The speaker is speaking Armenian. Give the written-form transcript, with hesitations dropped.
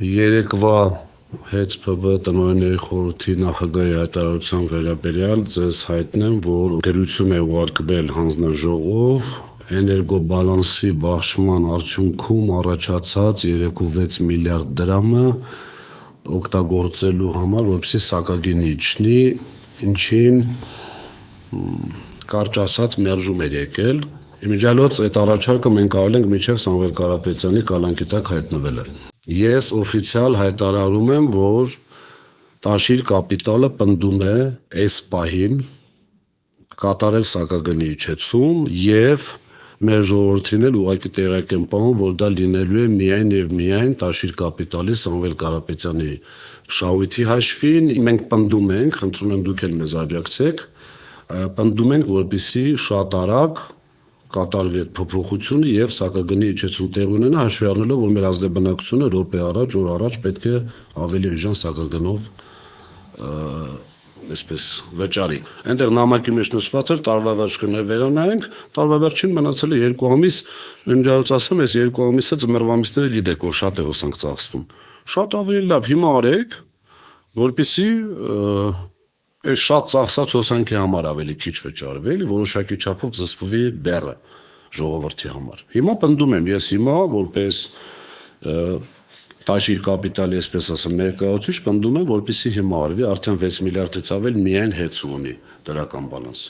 Երեկվա հետ ՊԲ տնօրենների խորհրդի նախագահի հայտարարության վերաբերյալ ձեզ հայտնեմ, որ դերություն է ուղարկվել հանձնաժողով էներգոբալանսի բաշխման արդյունքում առաջացած 3.6 միլիարդ դրամը օգտագործելու համար, որպեսզի սակագինի իջնի, ինչին կարճ ասած մերժում էր եկել։ Իմիջիալոց այդ առաջարկը մենք կարել ենք մինչև Սամվել Կարապետյանի կալանքի տակ հայտնվելը։ Ես օֆիցիալ հայտարարում եմ, որ Տաշիր կապիտալը պնդում է այս պահին կատարել սակագնի իջեցում եւ մեր ժողովրդին էլ ուղղակի տեղյակ եմ պահում, որ դա լինելու է միայն եւ միայն Տաշիր կապիտալի Սամվել Կարապետյանի շահույթի հաշվին։ Մենք պնդում ենք, խնդրում եմ դուք էլ մեզ աջակցեք, պնդում ենք, որպեսզի շատ արագ կատարվի այդ փոփոխությունը եւ սակագնի իջեցում տեղ ունենա, հաշվի առնելով, որ մեր ազգաբնակչությունը րոպե առաջ, օր առաջ պետք է ավելի էժան սակագնով այսպես վճարի։ Այնտեղ նամակի մեջ նշված էր տարվա վերջին վերանայենք, տարվա վերջին մնացել է 2 ամիս, ինձ ասեմ, այս 2 ամիսը ձմեռվա ամիսները գիտեք, որ շատ է հոսանք ծախսվում։ Շատ ավելի լավ հիմա արեք, որպեսզի այս շատ ծախսած հոսանքի համար ավելի քիչ վճարվի, որոշակի չափով զսպվի բեռը ժողովրդի համար։ Հիմա պնդում եմ ես հիմա որպես Տաշիր կապիտալի, այսպես ասեմ, ներկայացուցիչ պնդում եմ, որպեսզի հիմա արվի, արդեն 6 միլիարդից ավել միայն հեծու ունի դրական բալանս։